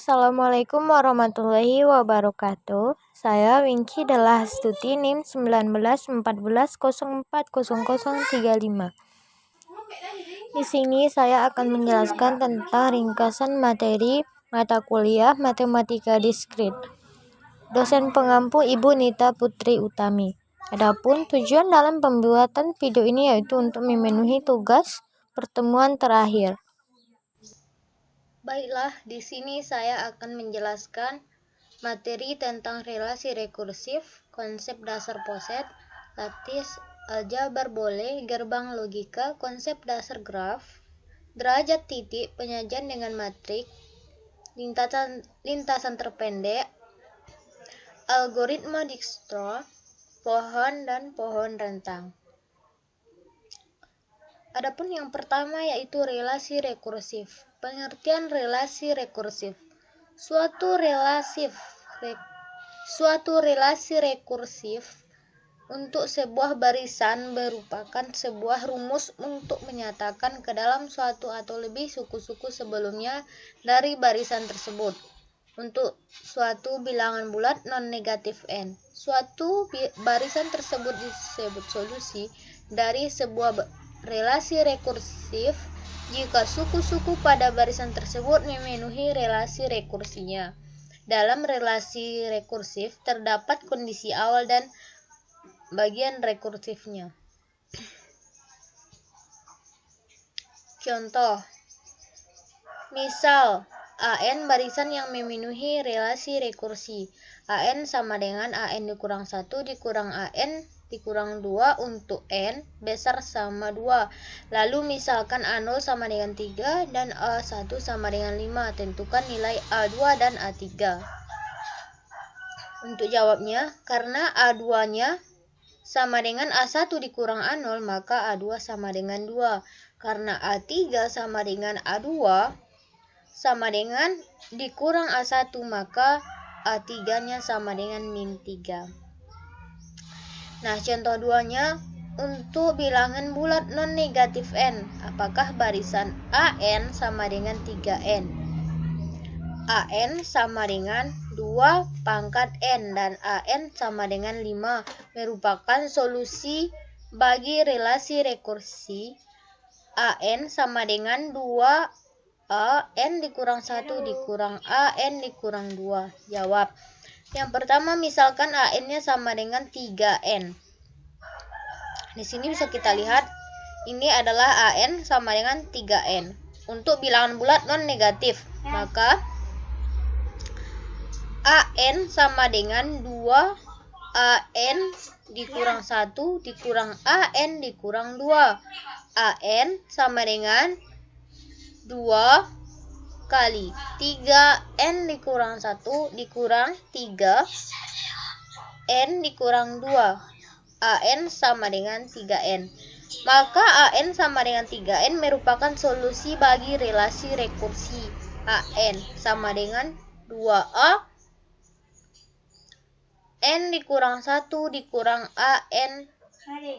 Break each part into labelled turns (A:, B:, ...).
A: Assalamualaikum warahmatullahi wabarakatuh. Saya Wingky Della Astuti NIM 1914040035. Di sini saya akan menjelaskan tentang ringkasan materi mata kuliah Matematika Diskrit. Dosen pengampu Ibu Nita Putri Utami. Adapun tujuan dalam pembuatan video ini yaitu untuk memenuhi tugas pertemuan terakhir. Baiklah, di sini saya akan menjelaskan materi tentang relasi rekursif, konsep dasar poset, lattice, aljabar Boole, gerbang logika, konsep dasar graf, derajat titik, penyajian dengan matrik, lintasan terpendek, algoritma Dijkstra, pohon dan pohon rentang. Adapun yang pertama yaitu relasi rekursif. Pengertian relasi rekursif. Suatu relasi rekursif untuk sebuah barisan merupakan sebuah rumus untuk menyatakan ke dalam suatu atau lebih suku-suku sebelumnya dari barisan tersebut. Untuk suatu bilangan bulat non-negatif n, suatu barisan tersebut disebut solusi dari sebuah relasi rekursif jika suku-suku pada barisan tersebut memenuhi relasi rekursinya. Dalam relasi rekursif terdapat kondisi awal dan bagian rekursifnya. Contoh, misal AN barisan yang memenuhi relasi rekursi. AN sama dengan AN dikurang 1 dikurang AN dikurang 2 untuk N besar sama 2. Lalu misalkan A0 sama dengan 3 dan A1 sama dengan 5. Tentukan nilai A2 dan A3. Untuk jawabnya, karena A2-nya sama dengan A1 dikurang A0, maka A2 sama dengan 2. Karena A3 sama dengan A2 sama dengan dikurang A1, maka A3-nya sama dengan min 3. Nah, contoh 2-nya untuk bilangan bulat non-negatif n. Apakah barisan AN sama dengan 3n? AN sama dengan 2 pangkat n dan AN sama dengan 5 merupakan solusi bagi relasi rekursi AN sama dengan 2 AN dikurang 1 dikurang AN dikurang 2. Jawab. Yang pertama, misalkan AN-nya sama dengan 3N. Di sini bisa kita lihat, ini adalah AN sama dengan 3N. Untuk bilangan bulat non-negatif, maka AN sama dengan 2 AN dikurang 1 dikurang AN dikurang 2. AN sama dengan 2 kali 3N dikurang 1 dikurang 3 N dikurang 2. AN sama dengan 3N. Maka AN sama dengan 3N merupakan solusi bagi relasi rekursi AN sama dengan 2A N dikurang 1 dikurang AN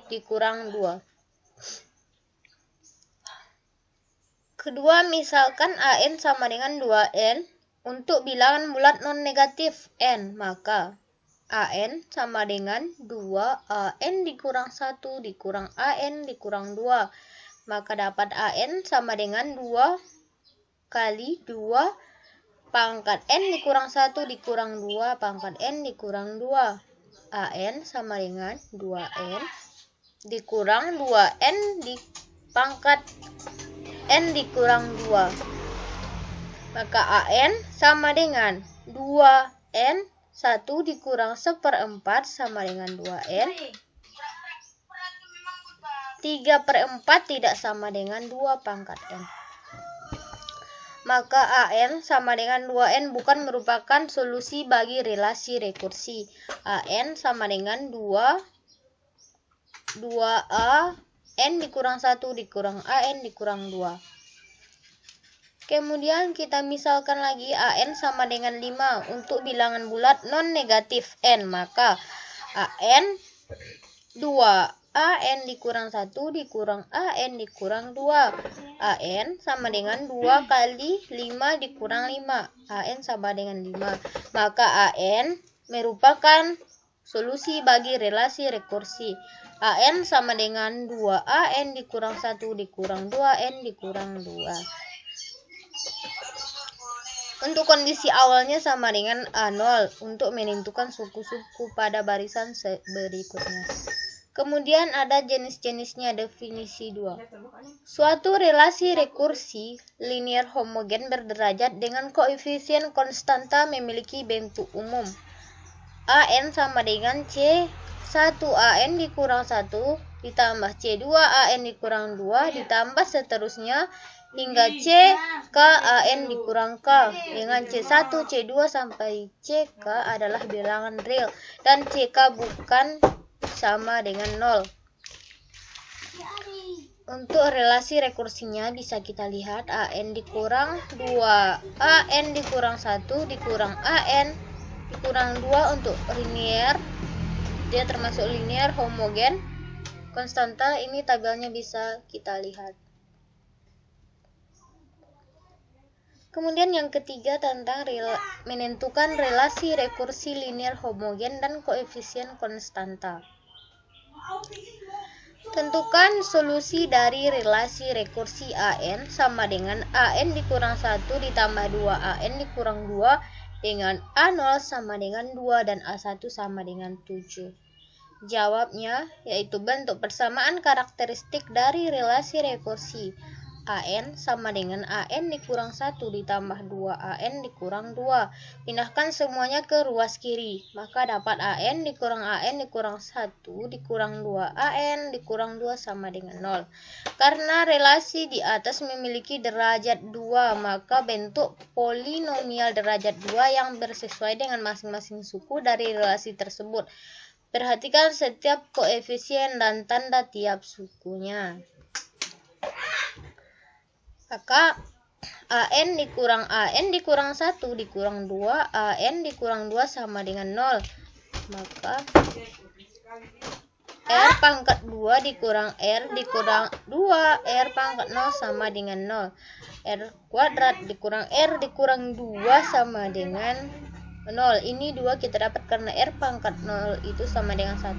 A: dikurang 2. Kedua, misalkan AN sama dengan 2N untuk bilangan bulat non-negatif N, maka AN sama dengan 2AN dikurang 1 dikurang AN dikurang 2. Maka dapat AN sama dengan 2 kali 2 pangkat N dikurang 1 dikurang 2 pangkat N dikurang 2. AN sama dengan 2N dikurang 2N di pangkat N dikurang 2. Maka AN sama dengan 2N 1 dikurang 1/4 sama dengan 2N. 3/4 tidak sama dengan 2 pangkat N. Maka AN sama dengan 2N bukan merupakan solusi bagi relasi rekursi. AN sama dengan 2A N dikurang 1 dikurang AN dikurang 2. Kemudian kita misalkan lagi AN sama dengan 5 untuk bilangan bulat non-negatif N. Maka AN 2A AN dikurang 1 dikurang AN dikurang 2. AN sama dengan 2 kali 5 dikurang 5. AN sama dengan 5. Maka AN merupakan solusi bagi relasi rekursi. AN sama dengan 2AN dikurang 1 dikurang 2N dikurang 2. Untuk kondisi awalnya sama dengan A0 untuk menentukan suku-suku pada barisan berikutnya. Kemudian ada jenis-jenisnya, definisi 2. Suatu relasi rekursi linear homogen berderajat dengan koefisien konstanta memiliki bentuk umum. AN sama dengan C1AN dikurang 1 ditambah C2AN dikurang 2 ditambah seterusnya hingga CKAN dikurang K, dengan C1, C2 sampai CK adalah bilangan real dan CK bukan sama dengan 0. Untuk relasi rekursinya bisa kita lihat AN dikurang 2, AN dikurang 1 dikurang AN dikurang 2 untuk linear, dia termasuk linear homogen konstanta. Ini tabelnya bisa kita lihat. Kemudian yang ketiga tentang menentukan relasi rekursi linear homogen dan koefisien konstanta. Tentukan solusi dari relasi rekursi AN sama dengan AN dikurang 1 ditambah 2AN dikurang 2 dengan A0 sama dengan 2 dan A1 sama dengan 7. Jawabnya yaitu bentuk persamaan karakteristik dari relasi rekursi. AN sama dengan AN dikurang 1 ditambah 2AN dikurang 2. Pindahkan semuanya ke ruas kiri, maka dapat AN dikurang 1 dikurang 2AN dikurang 2 sama dengan 0. Karena relasi di atas memiliki derajat 2, maka bentuk polinomial derajat 2 yang bersesuai dengan masing-masing suku dari relasi tersebut. Perhatikan setiap koefisien dan tanda tiap sukunya. Maka AN dikurang 1 dikurang 2 AN dikurang 2 sama dengan 0. Maka R pangkat 2 dikurang R dikurang 2 R pangkat 0 sama dengan 0. R kuadrat dikurang R dikurang 2 sama dengan 0. Ini 2 kita dapat karena R pangkat 0 itu sama dengan 1.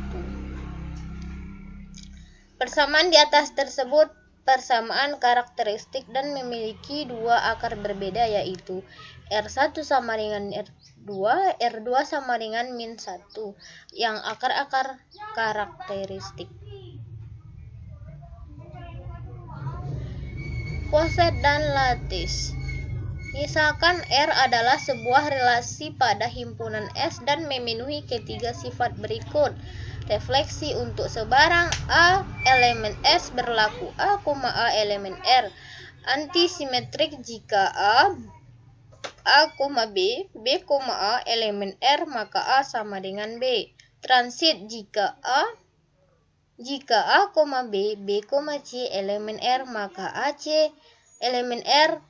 A: Persamaan di atas tersebut persamaan karakteristik dan memiliki dua akar berbeda, yaitu R1 sama dengan R2, R2 sama dengan min 1 yang akar-akar karakteristik. Poset dan lattice. Misalkan R adalah sebuah relasi pada himpunan S dan memenuhi ketiga sifat berikut. Refleksi untuk sebarang A elemen S berlaku A, elemen R. Antisimetrik jika A, B, A elemen R, maka A sama dengan B. Transit jika A, B, C elemen R, maka AC elemen R.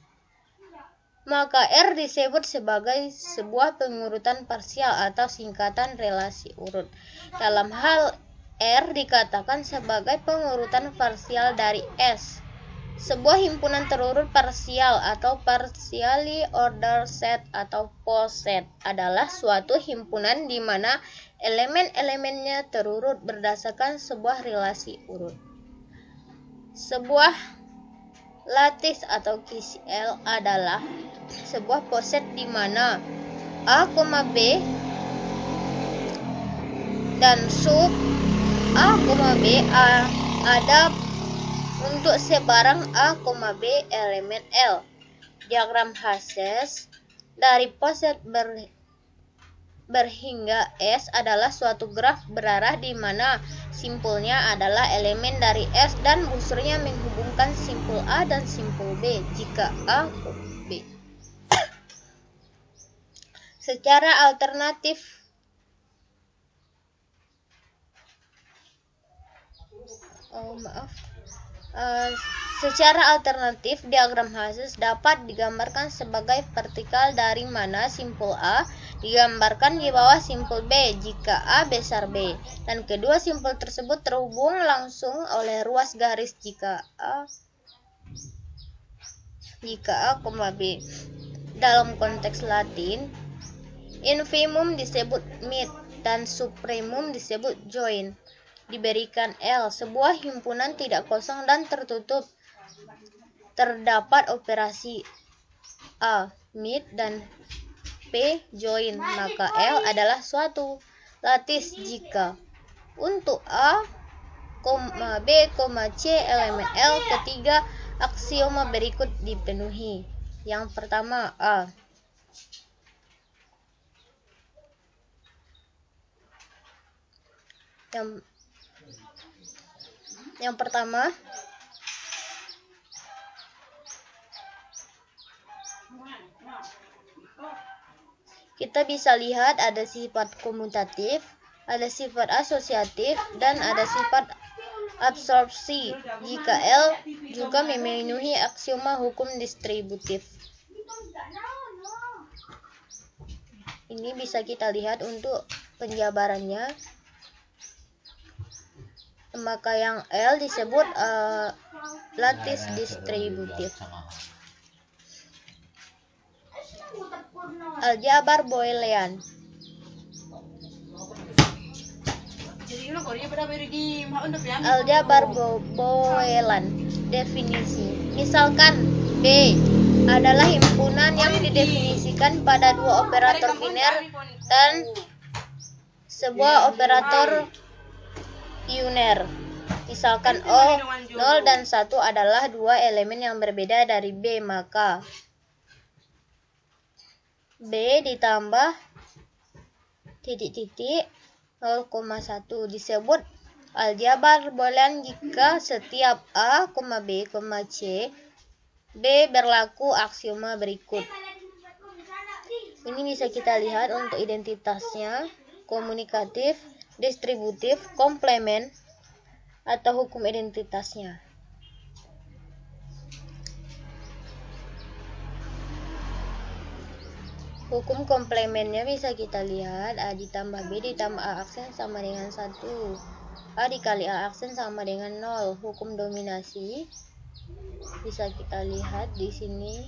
A: Maka R disebut sebagai sebuah pengurutan parsial atau singkatan relasi urut. Dalam hal R dikatakan sebagai pengurutan parsial dari S. Sebuah himpunan terurut parsial atau partially ordered set atau poset adalah suatu himpunan di mana elemen-elemennya terurut berdasarkan sebuah relasi urut. Sebuah lattice atau KCL adalah sebuah poset di mana A, B dan sub A, B ada untuk sebarang A, B elemen L. Diagram Hasse dari poset berhingga S adalah suatu graf berarah di mana simpulnya adalah elemen dari S dan busurnya menghubungkan simpul A dan simpul B jika A, B. Secara alternatif, diagram Hasse dapat digambarkan sebagai vertikal dari mana simpul A Digambarkan di bawah simpul B jika A besar B, dan kedua simpul tersebut terhubung langsung oleh ruas garis jika A, B. Dalam konteks Latin, infimum disebut mid dan supremum disebut join. Diberikan L, sebuah himpunan tidak kosong dan tertutup. Terdapat operasi A, mid, dan P, join, maka L adalah suatu lattice jika untuk A, B, C elemen L ketiga aksioma berikut dipenuhi. Yang pertama A. Yang pertama kita bisa lihat ada sifat komutatif, ada sifat asosiatif, dan ada sifat absorpsi jika L juga memenuhi aksioma hukum distributif. Ini bisa kita lihat untuk penjabarannya. Maka yang L disebut lattice distributif. Aljabar Boolean. Aljabar Boolean. Definisi. Misalkan B adalah himpunan yang didefinisikan pada dua operator biner dan sebuah operator uner. Misalkan O, 0 dan 1 adalah dua elemen yang berbeda dari B, maka B ditambah titik-titik 0,1 disebut aljabar boolean jika setiap A, B, C, B berlaku aksioma berikut. Ini bisa kita lihat untuk identitasnya, komunikatif, distributif, komplement, atau hukum identitasnya. Hukum komplementnya bisa kita lihat A ditambah B ditambah A aksen sama dengan 1. A dikali A aksen sama dengan 0. Hukum dominasi bisa kita lihat di sini.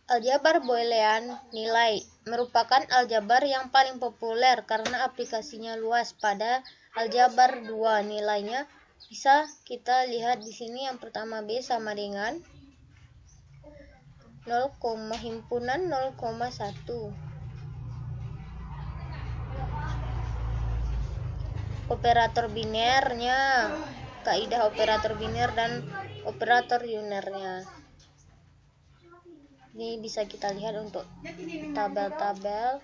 A: Aljabar Boolean nilai merupakan aljabar yang paling populer karena aplikasinya luas. Pada aljabar 2 nilainya bisa kita lihat di sini. Yang pertama B sama dengan 0, himpunan 0,1. Operator binernya, kaidah operator biner dan operator unernya. Ini bisa kita lihat untuk tabel-tabel.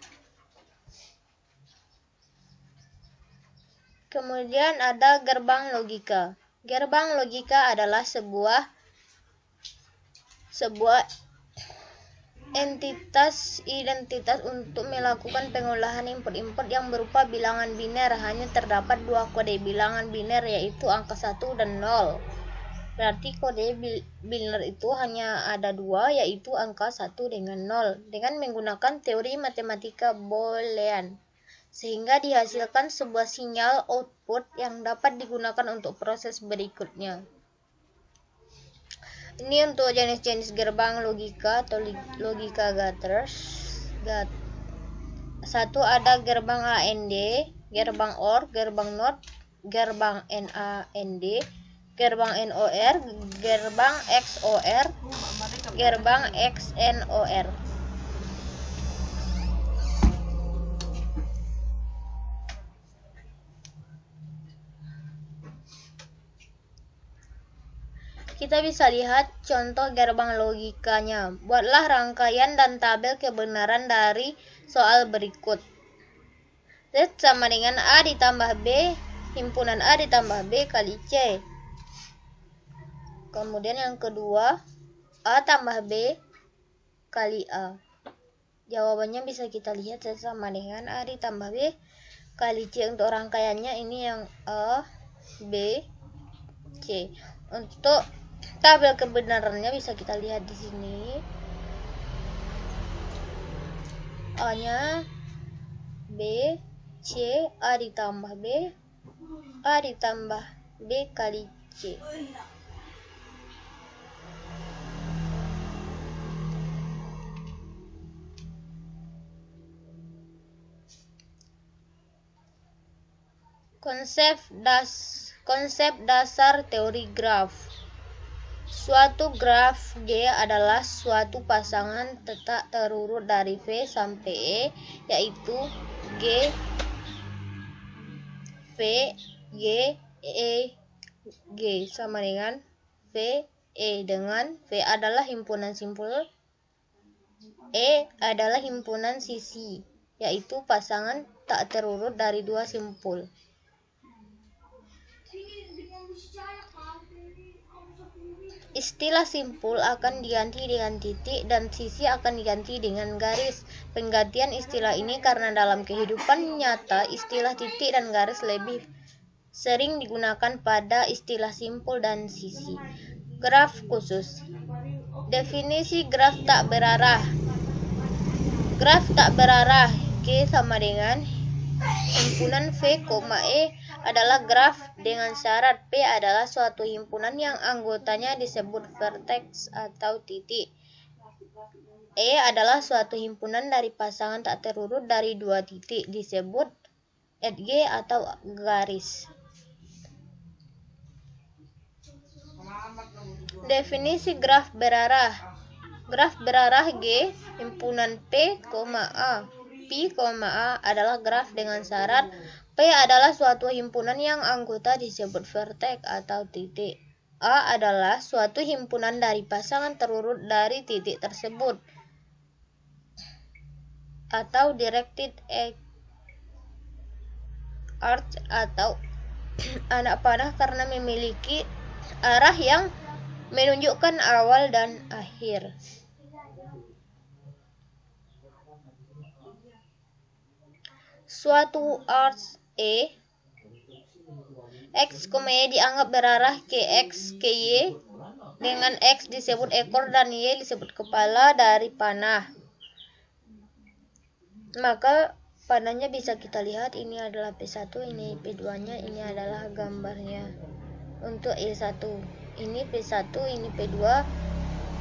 A: Kemudian ada gerbang logika. Gerbang logika adalah sebuah identitas untuk melakukan pengolahan input-input yang berupa bilangan biner. Hanya terdapat dua kode bilangan biner, yaitu angka 1 dan 0. Berarti kode biner itu hanya ada dua, yaitu angka 1 dengan 0, dengan menggunakan teori matematika Boolean, sehingga dihasilkan sebuah sinyal output yang dapat digunakan untuk proses berikutnya. Ini untuk jenis-jenis gerbang logika atau logika gathers. Satu ada gerbang AND, gerbang OR, gerbang NOT, gerbang NAND, gerbang NOR, gerbang XOR, gerbang XNOR. Kita bisa lihat contoh gerbang logikanya. Buatlah rangkaian dan tabel kebenaran dari soal berikut. Z sama dengan A ditambah B, himpunan A ditambah B kali C. Kemudian yang kedua, A tambah B kali A. Jawabannya bisa kita lihat Z sama dengan A ditambah B kali C. Untuk rangkaiannya ini yang A, B, C. Untuk Tabel kebenarannya bisa kita lihat di sini. A-nya B, C, A ditambah B, A ditambah B kali C. Konsep dasar teori graf. Suatu graf G adalah suatu pasangan tak terurut dari V sampai E, yaitu G, V, G, E, G sama dengan V, E, dengan V adalah himpunan simpul, E adalah himpunan sisi, yaitu pasangan tak terurut dari dua simpul. Istilah simpul akan diganti dengan titik dan sisi akan diganti dengan garis. Penggantian istilah ini karena dalam kehidupan nyata istilah titik dan garis lebih sering digunakan pada istilah simpul dan sisi. Graf khusus. Definisi graf tak berarah. Graf tak berarah G sama dengan himpunan V, E adalah graf dengan syarat P adalah suatu himpunan yang anggotanya disebut vertex atau titik. E adalah suatu himpunan dari pasangan tak terurut dari dua titik disebut edge atau garis. Definisi graf berarah. Graf berarah G himpunan P, A. P, A adalah graf dengan syarat P adalah suatu himpunan yang anggota disebut vertex atau titik. A adalah suatu himpunan dari pasangan terurut dari titik tersebut atau directed arc atau anak panah karena memiliki arah yang menunjukkan awal dan akhir. Suatu arc E X, Y dianggap berarah ke X, ke Y, dengan X disebut ekor dan Y disebut kepala dari panah. Maka panahnya bisa kita lihat, ini adalah P1, ini P2-nya, ini adalah gambarnya. Untuk E1, ini P1, ini P2,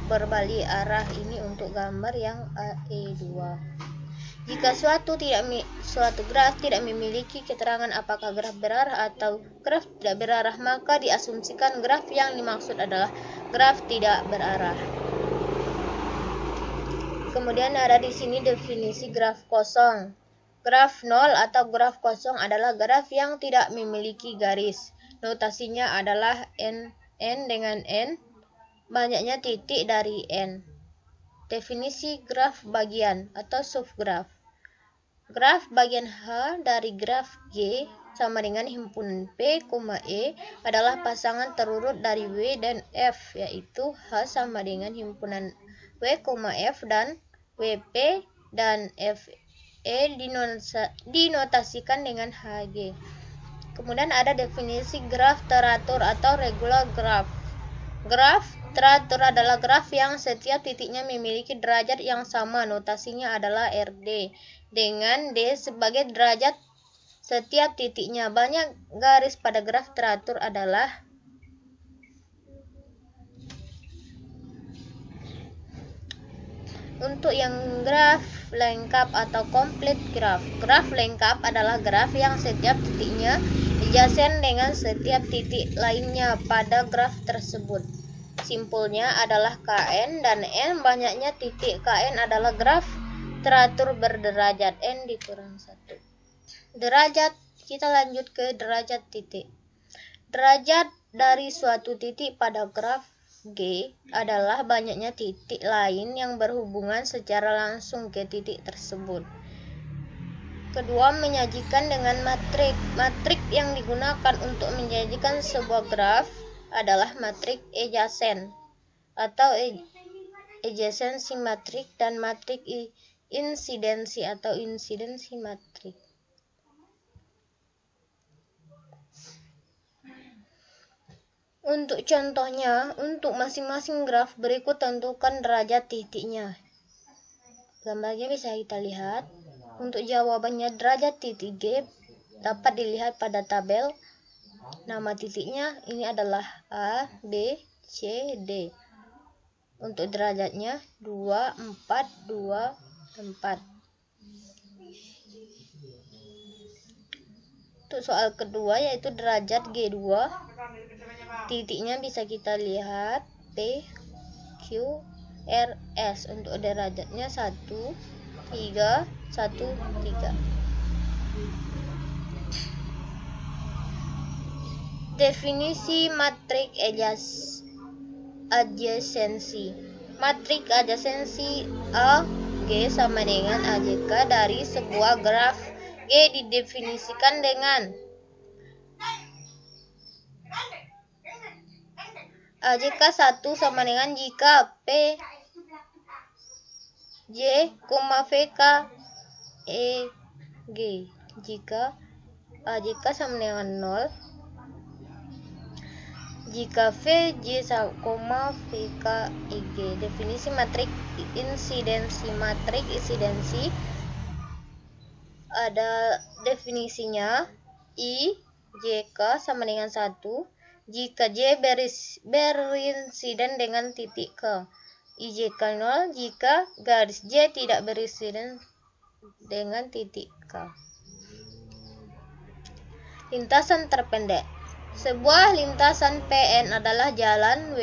A: berbalik arah, ini untuk gambar yang E2. Jika suatu graf tidak memiliki keterangan apakah graf berarah atau graf tidak berarah, maka diasumsikan graf yang dimaksud adalah graf tidak berarah. Kemudian ada di sini definisi graf kosong. Graf nol atau graf kosong adalah graf yang tidak memiliki garis. Notasinya adalah n dengan n, banyaknya titik dari n. Definisi graf bagian atau subgraf. Graf bagian H dari graf G sama dengan himpunan P, E adalah pasangan terurut dari W dan F, yaitu H sama dengan himpunan W, F dan WP dan FE dinotasikan dengan HG. Kemudian ada definisi graf teratur atau regular graph. Graf teratur adalah graf yang setiap titiknya memiliki derajat yang sama. Notasinya adalah RD dengan D sebagai derajat setiap titiknya. Banyak garis pada graf teratur adalah untuk yang graf lengkap atau complete graph. Graf lengkap adalah graf yang setiap titiknya adjacent dengan setiap titik lainnya pada graf tersebut. Simpulnya adalah Kn dan N, banyaknya titik Kn adalah graf teratur berderajat N dikurang 1. Derajat, kita lanjut ke derajat titik. Derajat dari suatu titik pada graf G adalah banyaknya titik lain yang berhubungan secara langsung ke titik tersebut. Kedua, menyajikan dengan matrik. Matrik yang digunakan untuk menyajikan sebuah graf adalah matrik adjacent atau adjacency matrik dan matrik insidensi atau insidensi matrik. Untuk contohnya, untuk masing-masing graf berikut tentukan derajat titiknya. Gambarnya bisa kita lihat. Untuk jawabannya derajat titik G dapat dilihat pada tabel. Nama titiknya ini adalah A, B, C, D. Untuk derajatnya 2, 4, 2, 4. Untuk soal kedua yaitu derajat G2. Titiknya bisa kita lihat P, Q, R, S. Untuk derajatnya 1, 3, 1, 3. Definisi matrik adjasensi. Matrik adjasensi A, G sama dengan AJK dari sebuah graf G didefinisikan dengan AJK 1 sama dengan jika P, J, VK, E, G. Jika AJK sama dengan 0, jika V, J, VK, EG. Definisi matrik insidensi. Matrik insidensi ada definisinya I, JK sama dengan 1 jika J berinsiden dengan titik K. IJK 0 jika garis J tidak berinsiden dengan titik K. Lintasan terpendek. Sebuah lintasan PN adalah jalan W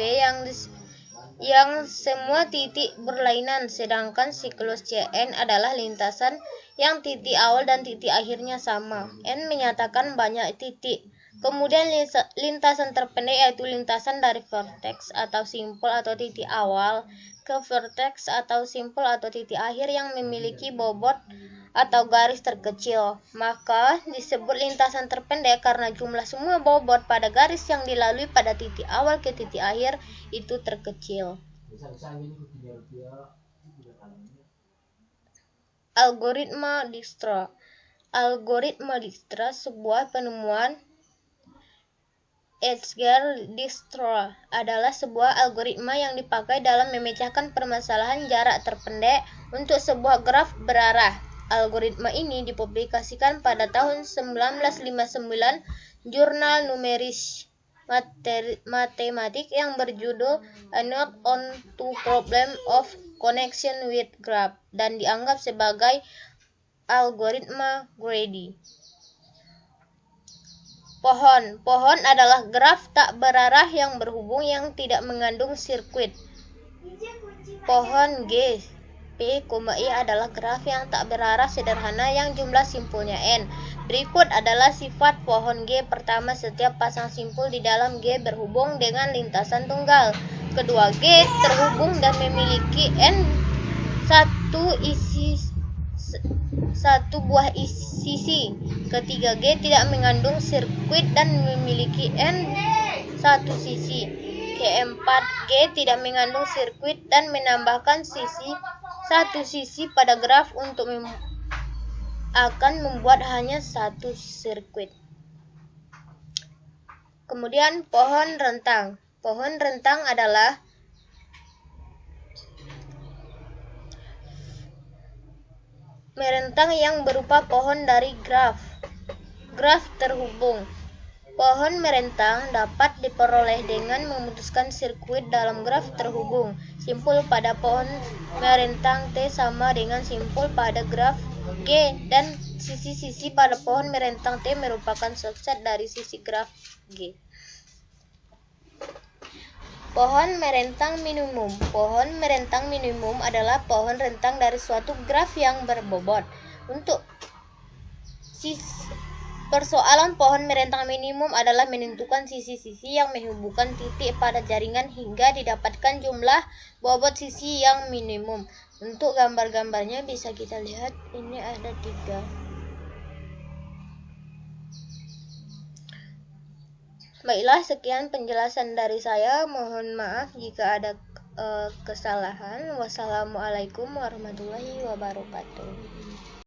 A: yang semua titik berlainan, sedangkan siklus CN adalah lintasan yang titik awal dan titik akhirnya sama. N menyatakan banyak titik. Kemudian lintasan terpendek yaitu lintasan dari vertex atau simpul atau titik awal ke vertex atau simpul atau titik akhir yang memiliki bobot atau garis terkecil. Maka disebut lintasan terpendek karena jumlah semua bobot pada garis yang dilalui pada titik awal ke titik akhir itu terkecil. Algoritma Dijkstra. Algoritma Dijkstra sebuah penemuan Edgar Dijkstra adalah sebuah algoritma yang dipakai dalam memecahkan permasalahan jarak terpendek untuk sebuah graf berarah. Algoritma ini dipublikasikan pada tahun 1959 jurnal numeris matematik yang berjudul A Note on Two Problems of Connection with Graph dan dianggap sebagai algoritma greedy. Pohon adalah graf tak berarah yang berhubung yang tidak mengandung sirkuit. Pohon G, P, I adalah graf yang tak berarah sederhana yang jumlah simpulnya N. Berikut adalah sifat pohon G. Pertama, setiap pasang simpul di dalam G berhubung dengan lintasan tunggal. Kedua, G terhubung dan memiliki N satu buah sisi. Ketiga, G tidak mengandung sirkuit dan memiliki N satu sisi. Keempat, G tidak mengandung sirkuit dan menambahkan satu sisi pada graf untuk akan membuat hanya satu sirkuit. Kemudian pohon rentang. Pohon rentang adalah merentang yang berupa pohon dari graf terhubung. Pohon merentang dapat diperoleh dengan memutuskan sirkuit dalam graf terhubung. Simpul pada pohon merentang T sama dengan simpul pada graf G dan sisi-sisi pada pohon merentang T merupakan subset dari sisi graf G. Pohon merentang minimum. Pohon merentang minimum adalah pohon rentang dari suatu graf yang berbobot. Untuk persoalan pohon merentang minimum adalah menentukan sisi-sisi yang menghubungkan titik pada jaringan hingga didapatkan jumlah bobot sisi yang minimum. Untuk gambar-gambarnya bisa kita lihat, ini ada 3. Baiklah, sekian penjelasan dari saya. Mohon maaf jika ada kesalahan. Wassalamualaikum warahmatullahi wabarakatuh.